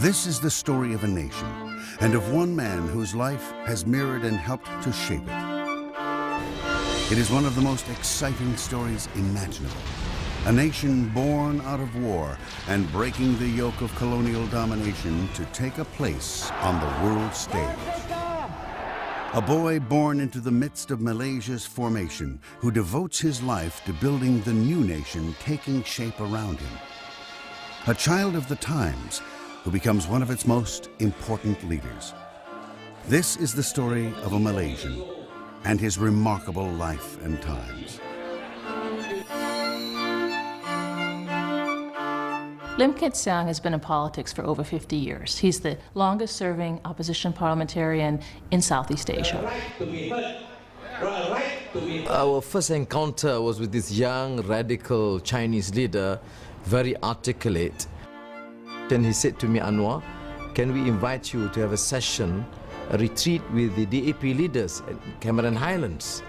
This is the story of a nation and of one man whose life has mirrored and helped to shape it. It is one of the most exciting stories imaginable. A nation born out of war and breaking the yoke of colonial domination to take a place on the world stage. A boy born into the midst of Malaysia's formation who devotes his life to building the new nation taking shape around him. A child of the times who becomes one of its most important leaders. This is the story of a Malaysian and his remarkable life and times. Lim Kit Siang has been in politics for over 50 years. He's the longest-serving opposition parliamentarian in Southeast Asia. Our first encounter was with this young, radical Chinese leader, very articulate. Then he said to me, Anwar, can we invite you to have a session, a retreat with the DAP leaders at Cameron Highlands?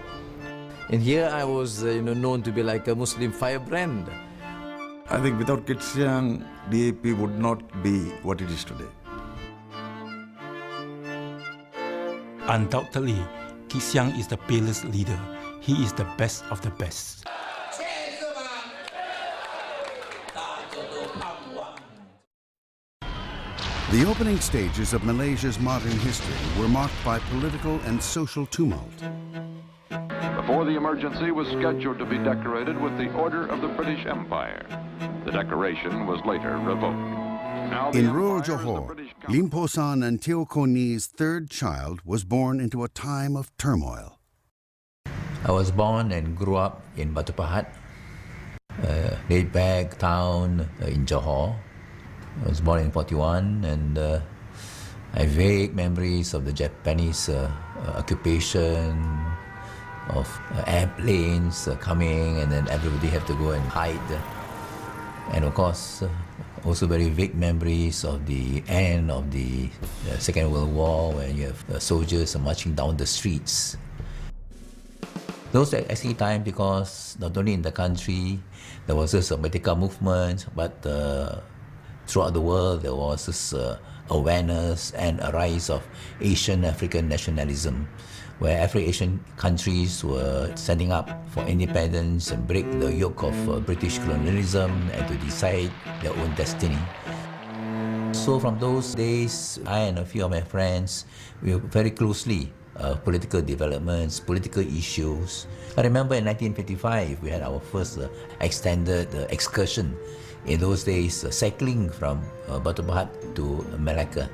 And here I was known to be like a Muslim firebrand. I think without Kit Siang, DAP would not be what it is today. Undoubtedly, Kit Siang is the peerless leader. He is the best of the best. The opening stages of Malaysia's modern history were marked by political and social tumult. Before the emergency was scheduled to be decorated with the Order of the British Empire. The decoration was later revoked. In rural Johor, Lim Posan and Teo Koni's third child was born into a time of turmoil. I was born and grew up in Batu Pahat, a laid-back town in Johor. I was born in 41, and I have vague memories of the Japanese occupation, of airplanes coming, and then everybody had to go and hide. And of course, also very vague memories of the end of the Second World War, when you have soldiers marching down the streets. Those are exciting times because not only in the country, there was this political movement, but throughout the world, there was this awareness and a rise of Asian African nationalism, where Afro-Asian countries were standing up for independence and break the yoke of British colonialism and to decide their own destiny. So from those days, I and a few of my friends, we were very closely political developments, political issues. I remember in 1955, we had our first extended excursion. In those days, cycling from Batu Pahat to Malacca,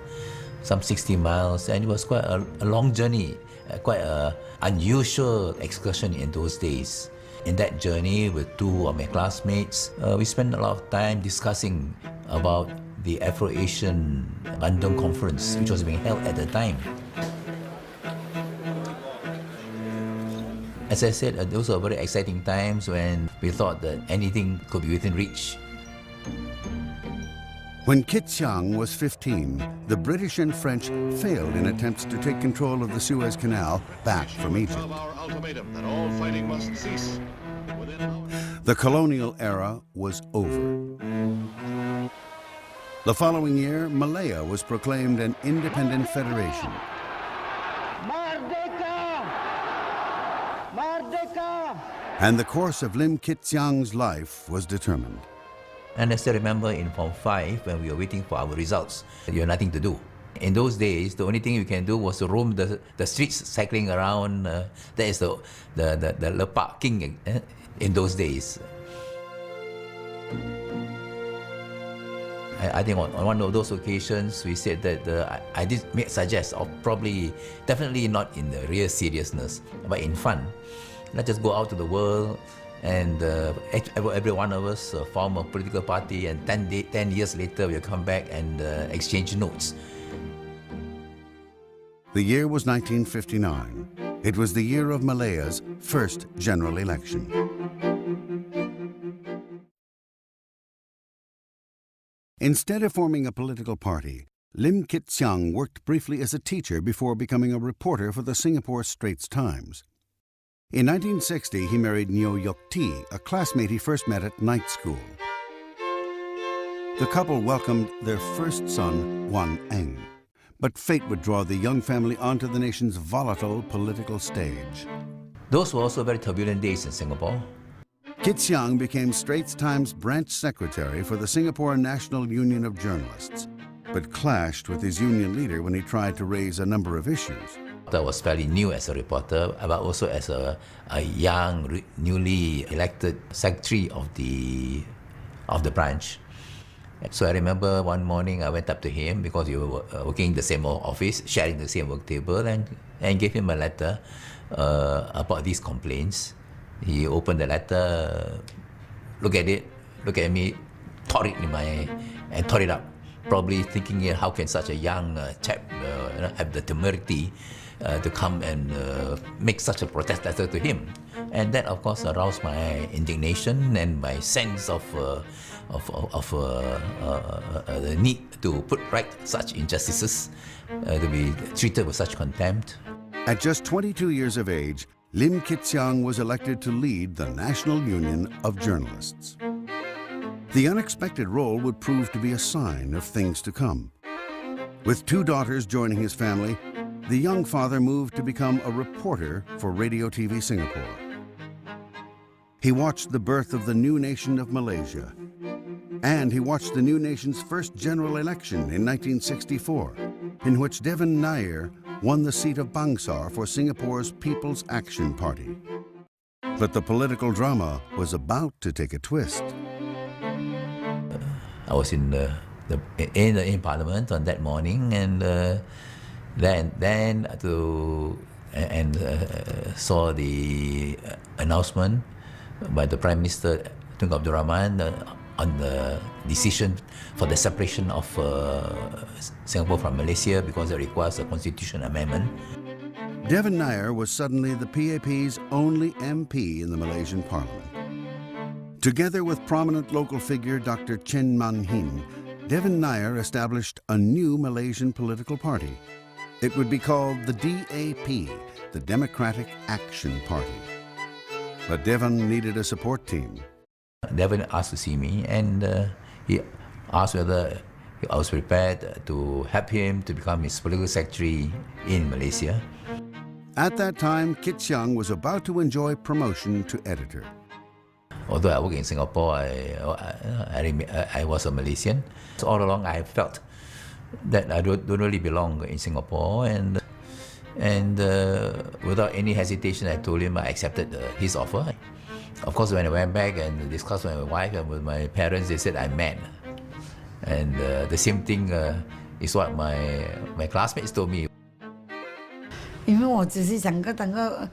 some 60 miles, and it was quite a long journey, quite an unusual excursion in those days. In that journey with two of my classmates, we spent a lot of time discussing about the Afro-Asian Bandung Conference, which was being held at the time. As I said, those were very exciting times when we thought that anything could be within reach. When Kit Siang was 15, the British and French failed in attempts to take control of the Suez Canal back from Egypt. The colonial era was over. The following year, Malaya was proclaimed an independent federation. And the course of Lim Kit Siang's life was determined. And I still remember in Form 5, when we were waiting for our results, you had nothing to do. In those days, the only thing you can do was to roam the streets, cycling around. That is the lepak king in those days. I think on one of those occasions, we said that I did suggest, or probably, definitely not in the real seriousness, but in fun. Let's just go out to the world, and every one of us form a political party, and 10 years later we'll come back and exchange notes. The year was 1959. It was the year of Malaya's first general election. Instead of forming a political party, Lim Kit Siang worked briefly as a teacher before becoming a reporter for the Singapore Straits Times. In 1960, he married Nyo Yok Ti, a classmate he first met at night school. The couple welcomed their first son, Wan Eng. But fate would draw the young family onto the nation's volatile political stage. Those were also very turbulent days in Singapore. Kit Siang became Straits Times branch secretary for the Singapore National Union of Journalists, but clashed with his union leader when he tried to raise a number of issues. I was fairly new as a reporter, but also as a young, newly elected secretary of the branch. So I remember one morning I went up to him because we were working in the same office, sharing the same work table, and gave him a letter about these complaints. He opened the letter, looked at it, looked at me, tore it and tore it up. Probably thinking, how can such a young chap have the temerity to come and make such a protest letter to him? And that, of course, aroused my indignation and my sense of the need to put right such injustices, to be treated with such contempt. At just 22 years of age, Lim Kit Siang was elected to lead the National Union of Journalists. The unexpected role would prove to be a sign of things to come. With 2 daughters joining his family, the young father moved to become a reporter for Radio TV Singapore. He watched the birth of the new nation of Malaysia, and he watched the new nation's first general election in 1964, in which Devan Nair won the seat of Bangsar for Singapore's People's Action Party. But the political drama was about to take a twist. I was in Parliament on that morning, and saw the announcement by the Prime Minister Tun Abdul Rahman on the decision for the separation of Singapore from Malaysia because it requires a constitution amendment. Devan Nair was suddenly the PAP's only MP in the Malaysian Parliament. Together with prominent local figure Dr. Chen Man Hin, Devan Nair established a new Malaysian political party. It would be called the DAP, the Democratic Action Party. But Devan needed a support team. Devan asked to see me, and he asked whether I was prepared to help him to become his political secretary in Malaysia. At that time, Kit Siang was about to enjoy promotion to editor. Although I work in Singapore, I was a Malaysian. So all along, I felt that I don't really belong in Singapore, and without any hesitation, I told him I accepted his offer. Of course, when I went back and discussed with my wife and with my parents, they said I'm mad. And the same thing is what my classmates told me. 因为我只是想当个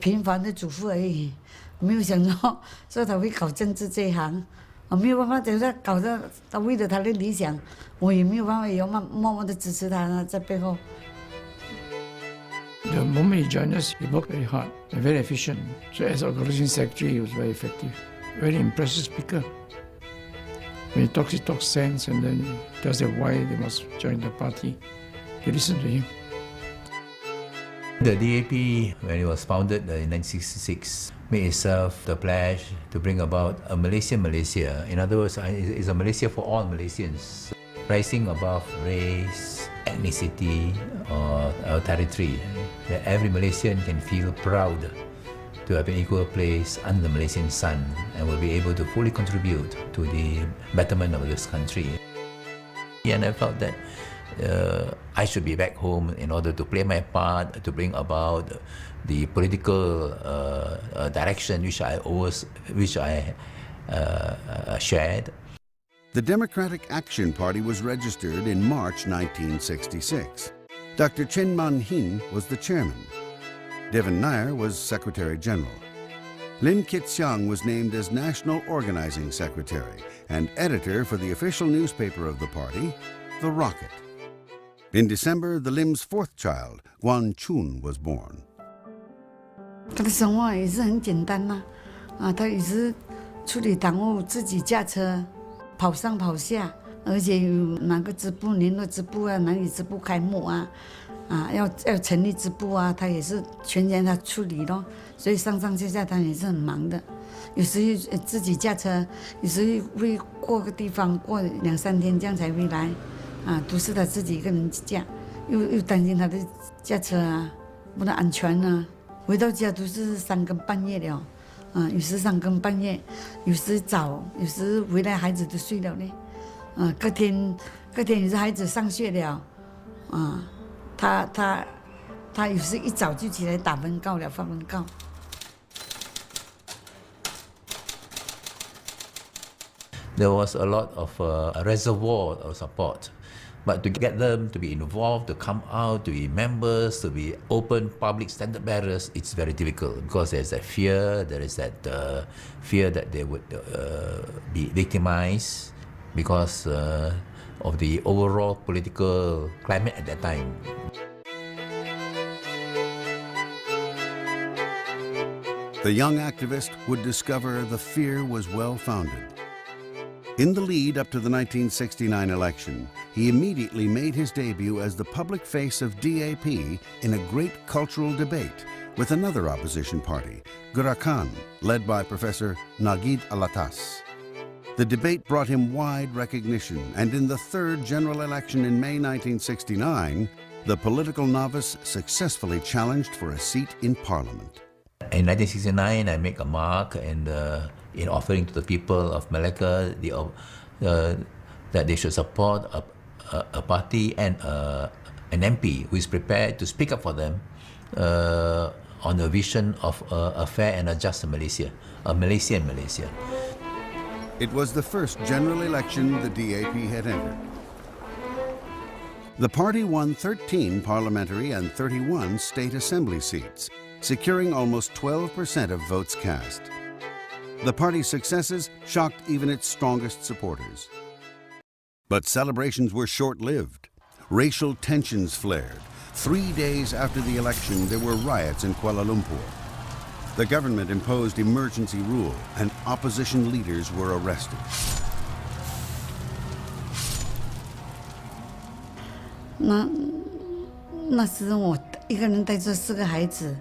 平凡的主妇而已，没有想到说他会搞政治这一行，我没有办法，就是搞到他为了他的理想，我也没有办法，也要默默的支持他在背后。 The moment he joined us, he worked very hard and very efficient. So as organization secretary, he was very effective. Very impressive speaker. When he talks sense, and then he tells them why they must join the party. You listen to him. The DAP, when it was founded in 1966, made itself the pledge to bring about a Malaysia. In other words, it's a Malaysia for all Malaysians, rising above race, ethnicity, or territory. That every Malaysian can feel proud to have an equal place under the Malaysian sun and will be able to fully contribute to the betterment of this country. And I felt that I should be back home in order to play my part to bring about the political direction which I shared. The Democratic Action Party was registered in March 1966. Dr. Chen Man Hin was the chairman. Devan Nair was Secretary General. Lim Kit Siang was named as National Organizing Secretary and editor for the official newspaper of the party, The Rocket. In December, the Lim's 4th child, Guan Chun, was born. 他的生活也是很简单呐，他也是处理党务，自己驾车跑上跑下，而且有哪个支部、联络支部啊，哪里支部开幕啊，要成立支部啊，他也是全权他处理咯，所以上上下下他也是很忙的。有时自己驾车，有时会过个地方过2-3天这样才回来，都是他自己一个人驾，又担心他的驾车啊，不能安全啊。回到家都是3更半夜了，有时3更半夜，有时早，有时回来孩子都睡了呢，隔天有时孩子上学了，他有时一早就起来打分告了，发分告。There was a lot of a reservoir of support, but to get them to be involved, to come out, to be members, to be open public standard bearers, it's very difficult because there's that fear, there is that fear that they would be victimized because of the overall political climate at that time. The young activist would discover the fear was well-founded. In the lead up to the 1969 election, he immediately made his debut as the public face of DAP in a great cultural debate with another opposition party, Gerakan, led by Professor Nagid Alatas. The debate brought him wide recognition, and in the third general election in May 1969, the political novice successfully challenged for a seat in parliament. In 1969, I make a mark and in offering to the people of Malacca that they should support a party and an MP who is prepared to speak up for them on the vision of a fair and a just Malaysia, a Malaysian Malaysia. It was the first general election the DAP had entered. The party won 13 parliamentary and 31 state assembly seats, securing almost 12% of votes cast. The party's successes shocked even its strongest supporters. But celebrations were short-lived. Racial tensions flared. 3 days after the election, there were riots in Kuala Lumpur. The government imposed emergency rule, and opposition leaders were arrested. 那时我一个人带着4个孩子，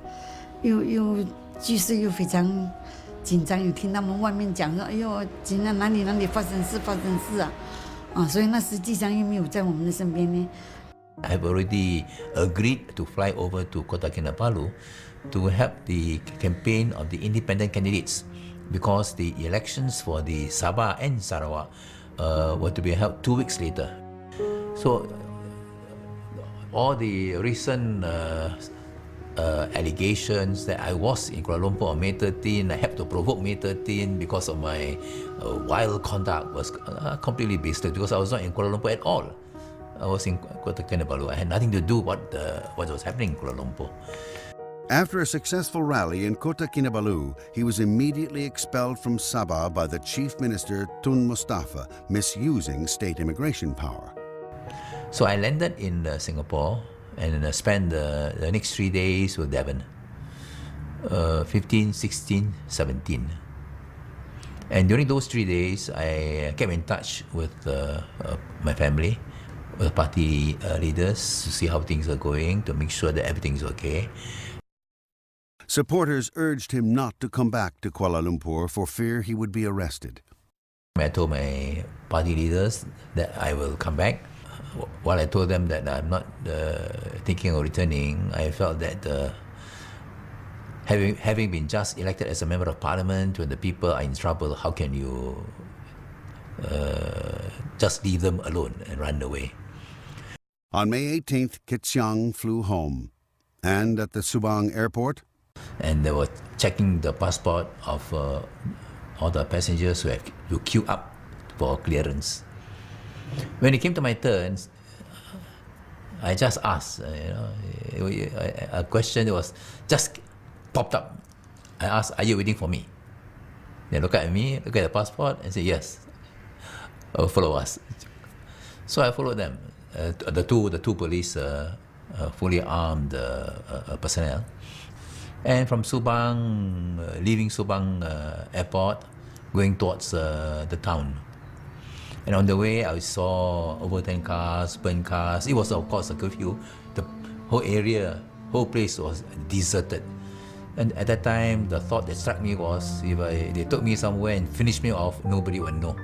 又局势又非常紧张，有听他们外面讲说，哎呦，今天哪里发生事啊，所以那实际上又没有在我们的身边呢。I've already agreed to fly over to Kota Kinabalu to help the campaign of the independent candidates because the elections for the Sabah and Sarawak were to be held 2 weeks later. So all the recent allegations that I was in Kuala Lumpur on May 13, I helped to provoke May 13 because of my wild conduct was completely baseless because I was not in Kuala Lumpur at all. I was in Kota Kinabalu. I had nothing to do with what was happening in Kuala Lumpur. After a successful rally in Kota Kinabalu, he was immediately expelled from Sabah by the Chief Minister Tun Mustafa, misusing state immigration power. So I landed in Singapore and spent the next 3 days with Devon, 15, 16, 17. And during those 3 days, I kept in touch with my family, with party leaders to see how things are going, to make sure that everything is okay. Supporters urged him not to come back to Kuala Lumpur for fear he would be arrested. I told my party leaders that I will come back. While I told them that I'm not thinking of returning, I felt that having been just elected as a member of parliament, when the people are in trouble, how can you just leave them alone and run away? On May 18th, Kit Siang flew home. And at the Subang airport, and they were checking the passport of all the passengers who had to queue up for clearance. When it came to my turn, I just asked, a question that was just popped up. I asked, "Are you waiting for me?" They look at me, look at the passport, and say, "Yes, follow us." So I followed them. The two police, fully armed personnel. And from Subang, leaving Subang airport, going towards the town. And on the way, I saw overturned cars, burned cars. It was, of course, a curfew. The whole area, whole place was deserted. And at that time, the thought that struck me was, if they took me somewhere and finished me off, nobody would know.